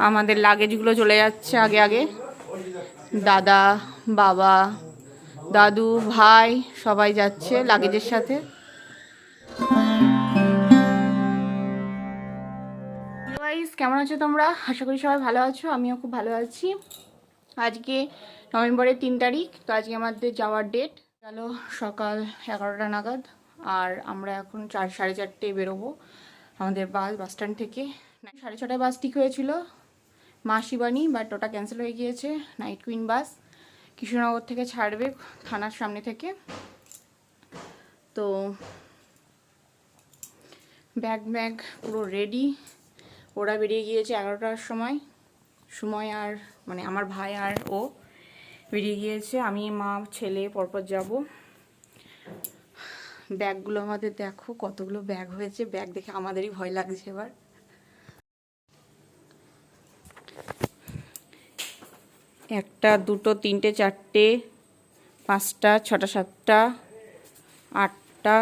আমাদের লাগেজগুলো চলে যাচ্ছে আগে আগে। দাদা, বাবা, দাদু, ভাই সবাই যাচ্ছে লাগেজের সাথে। গাইস, কেমন আছো তোমরা? আশা করি সবাই ভালো আছো, আমিও খুব ভালো আছি। আজকে নভেম্বরের 3 তারিখ, তো আজকে আমাদের যাওয়ার ডেট। গেল সকাল 11টা নাগাদ, আর আমরা এখন 4-4:30 বেরোবো আমাদের বাস স্ট্যান্ড থেকে। 6:30টায় বাস ঠিক হয়েছিল মা শিবানী, বাট ওটা ক্যান্সেল হয়ে গিয়েছে। নাইট কুইন বাস কৃষ্ণনগর থেকে ছাড়বে, থানার সামনে থেকে। তো ব্যাগ পুরো রেডি। ওরা বেরিয়ে গিয়েছে 11টার সময়। সময় আর মানে আমার ভাই আর ও বেরিয়ে গিয়েছে, আমি মা ছেলে পরপর যাব। ব্যাগগুলো আমাদের দেখো, কতগুলো ব্যাগ হয়েছে। ব্যাগ দেখে আমাদেরই ভয় লাগছে এবার। 1টা 2টো 3টে 4টে 5টা 6টা 7টা 8টা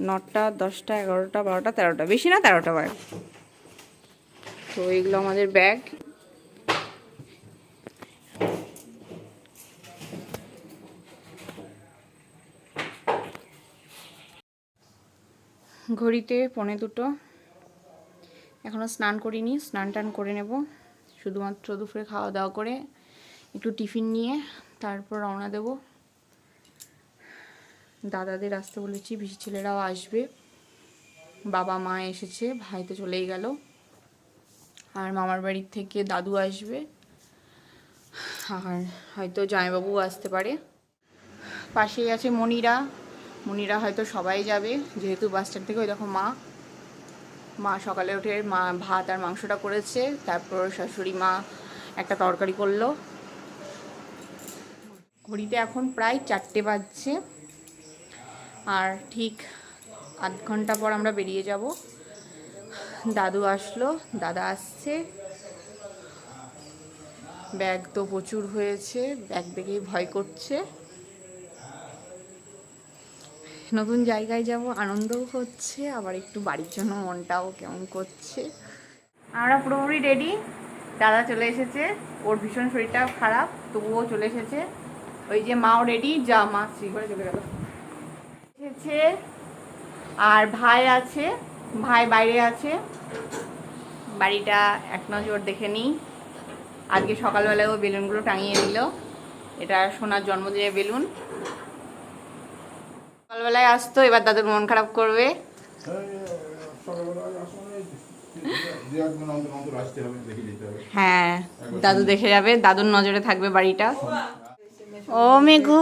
9টা 10টা 11টা 12টা 13টা, বেশি না 13টা ব্যাগ। তো এগুলো আমাদের ব্যাগ। ঘড়িতে 1:45। এখনও স্নান করিনি, স্নান টান করে নেব। শুধুমাত্র দুপুরে খাওয়া দাওয়া করে একটু টিফিন নিয়ে তারপর রওনা দেব। দাদাদের আসতে বলেছি, পিসি ছেলেরাও আসবে, বাবা মা এসেছে, ভাই তো চলেই গেল, আর মামার বাড়ির থেকে দাদু আসবে, আর হয়তো জামাইবাবু আসতে পারে। পাশেই আছে মনিরা হয়তো সবাই যাবে, যেহেতু বাস স্ট্যান্ড থেকে। ওই দেখো মা সকালে উঠে ভাত আর মাংসটা করেছে, তারপর শাশুড়ি মা একটা তরকারি করলো। ঘড়িতে এখন প্রায় 4টে বাজছে, আর ঠিক আধ ঘন্টা পর আমরা বেরিয়ে যাব। দাদু আসলো, দাদা আসছে। ব্যাগ তো প্রচুর হয়েছে, ব্যাগ দেখেই ভয় করছে। নতুন জায়গায় যাব, আনন্দও হচ্ছে, আবার একটু বাড়ির জন্য মনটাও কেমন করছে। আমরা পুরোপুরি রেডি। দাদা চলে এসেছে, ওর ভীষণ শরীরটা খারাপ, তবুও চলে এসেছে। ওই যে মাও রেডি, যা মা শ্রীঘরে চলে গেল এসেছে। আর ভাই আছে, ভাই বাইরে আছে। বাড়িটা এক নজর দেখে নিই। আজকে সকালবেলায় ও বেলুনগুলো টাঙিয়ে দিল। এটা সোনার জন্মদিনের বেলুন। সকালবেলায় আসতো, এবার দাদুর মন খারাপ করবে। হ্যাঁ, দাদু দেখে যাবে, দাদুর নজরে থাকবে বাড়িটা। ও মেঘু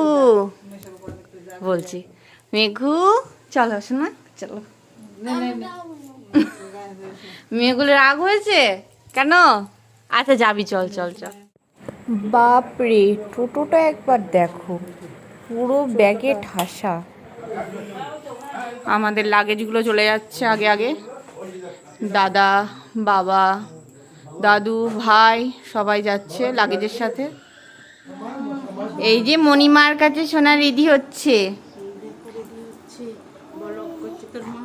বলছি, মেঘু চলো শোনা, চলো। মেয়েগুলো রাগ হয়েছে কেন? আচ্ছা যাবি, চল চল চল। বাপরে, টোটোটা একবার দেখো, পুরো ব্যাগে ঠাসা। আমাদের লাগেজগুলো চলে যাচ্ছে আগে আগে। দাদা, বাবা, দাদু, ভাই সবাই যাচ্ছে লাগেজের সাথে। এই যে মণিমার কাছে সোনা রেডি হচ্ছে।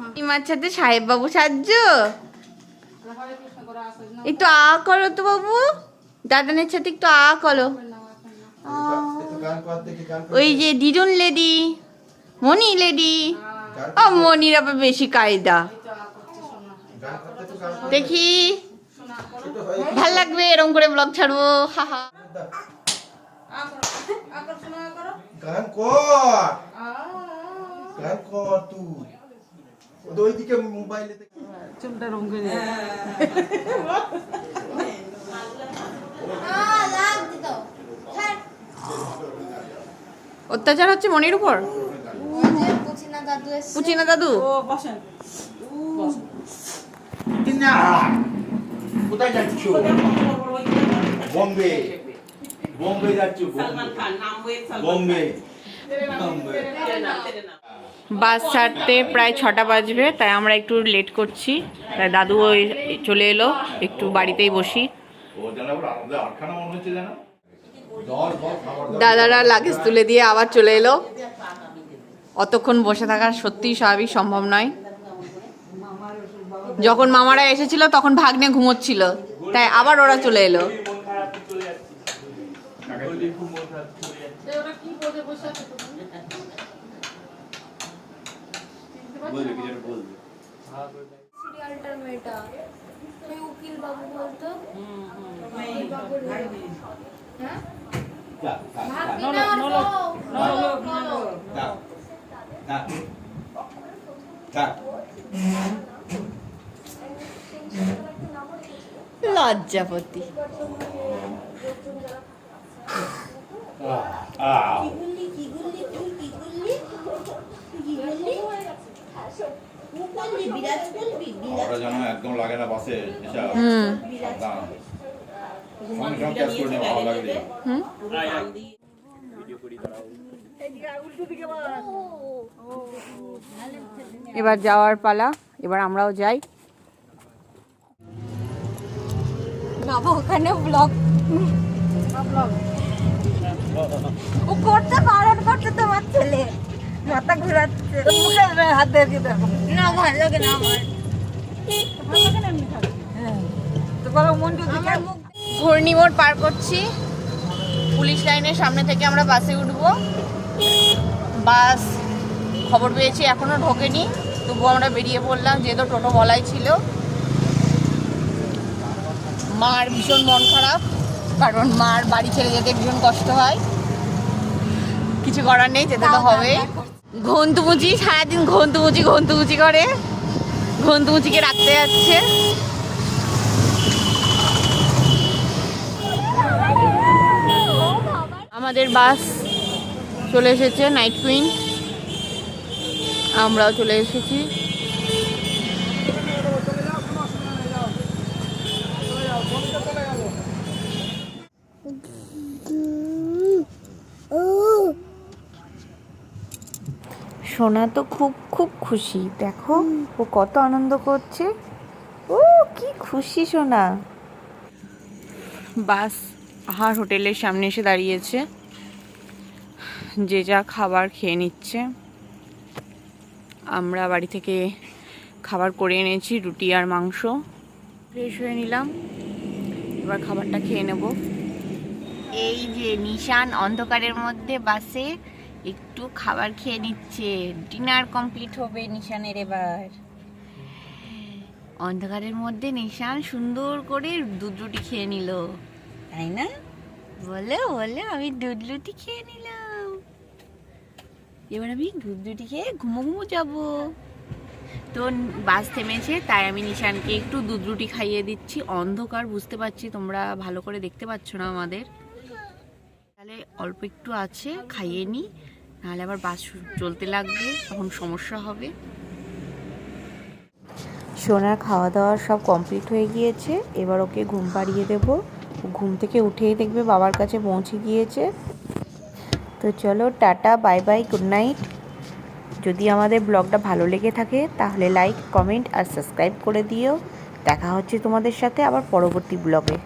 মণিমার সাথে সাহেব বাবু সাজছ। একটু আ করো তো বাবু, দাদানের সাথে একটু আ করো। ওই যে দিদুন লেডি, মণি লেডি। ও মণির আবার বেশি কায়দা। দেখি ভাল লাগবে এরকম করে ব্লগ ছাড়বো, হাহা। গান কর, গান কর তুই। ওইদিকে মোবাইলে চুলটা রং করে অত্যাচার হচ্ছে মনির উপর। পুচিনা দাদু কোথায় যাচ্ছ? বম্বে, বম্বে যাচ্ছ? বম্বে। বাস ছাড়তে প্রায় 6টা বাজবে, তাই আমরা একটু লেট করছি। তাই দাদু ওই চলে এলো, একটু বাড়িতেই বসি। দাদারা লাগেজ তুলে দিয়ে আবার চলে এলো। অতক্ষণ বসে থাকা সত্যিই স্বাভাবিক সম্ভব নয়। যখন মামারা এসেছিল তখন ভাগ্নে ঘুমোচ্ছিল। তাই আবার ওরা চলে এলো। মন খারাপ চলে যাচ্ছি খুব মন খারাপ চলে যাচ্ছে বলবে কি যেন বলবে সিরিয়ালটার মেয়েটা সেই উকিল বাবু বলতো হ্যাঁ যা ভাবি না যা যা যা লজ্জাপতি। কিগুল্লি কিগুল্লি তুই কিগুল্লি কিগুল্লি মুকুল্লি বিরাজ করবি ওরা যেন একদম লাগে না বাসে এসব সাবধান সঙ্গে সঙ্গে ক্যাচ করে নেওয়া ভালো লাগলে এবার যাওয়ার পালা, এবার আমরাও যাই। বাবা ওখানে ব্লগ ও করতে বারণ করতে তোমার ছেলে মাথা ঘোরাচ্ছে মুখে হাত দিয়ে দেখো না ভালো লাগে না আমার ভালো লাগে না এমনি খাবে তো বলো মন যদি ঘূর্ণিমোড় পার করছি, পুলিশ লাইনের সামনে থেকে আমরা বাসে উঠবো। বাস খবর পেয়েছি এখনো ঢোকেনি, তবুও আমরা বেরিয়ে পড়লাম, যেহেতু টোটো বলাই ছিল। মার ভীষণ মন খারাপ, কারণ মার বাড়ি ছেড়ে যেতে ভীষণ কষ্ট হয়। কিছু করার নেই, যেতে তো হবে। ঘন্তুমুচি সারাদিন ঘন্তুমুচি করে, ঘন্তুমুচিকে রাখতে যাচ্ছে। আমাদের বাস চলে এসেছে, নাইট কুইন। আমরাও চলে এসেছি। সোনা তো খুব খুব খুশি, দেখো ও কত আনন্দ করছে। ও কি খুশি সোনা। বাস আহার হোটেলের সামনে এসে দাঁড়িয়েছে, যে যা খাবার খেয়ে নিচ্ছে। আমরা বাড়ি থেকে খাবার করে এনেছি, রুটি আর মাংস। ফ্রেশ হয়ে নিলাম, এবার খাবারটা খেয়ে নেব। এই যে নিশান অন্ধকারের মধ্যে বাসে একটু খাবার খেয়ে নিচ্ছে। ডিনার কমপ্লিট হবে নিশানের এবার। অন্ধকারের মধ্যে নিশান সুন্দর করে দুধ রুটি খেয়ে নিল, তাই না? বলে বলে আমি দুধ রুটি খেয়ে নিলাম, এবার আমি দুধ রুটি খেয়ে ঘুমো যাবো। তো বাস থেমেছে, তাই আমি নিশানকে একটু দুধ রুটি খাইয়ে দিচ্ছি। অন্ধকার বুঝতে পারছি, তোমরা ভালো করে দেখতে পাচ্ছ না আমাদের, তাহলে অল্প একটু আছে, খাইয়ে নিই, নাহলে আবার বাস চলতে লাগবে, তখন সমস্যা হবে। সোনার খাওয়া দাওয়া সব কমপ্লিট হয়ে গিয়েছে, এবার ওকে ঘুম পাড়িয়ে দেব। ঘুম থেকে উঠেই দেখবে বাবার কাছে পৌঁছে গিয়েছে। তো চলো, tata, bye bye, good night. যদি আমাদের ব্লগটা ভালো লেগে থাকে তাহলে লাইক, কমেন্ট আর সাবস্ক্রাইব করে দিও। দেখা হচ্ছে তোমাদের সাথে আবার পরবর্তী ব্লগে।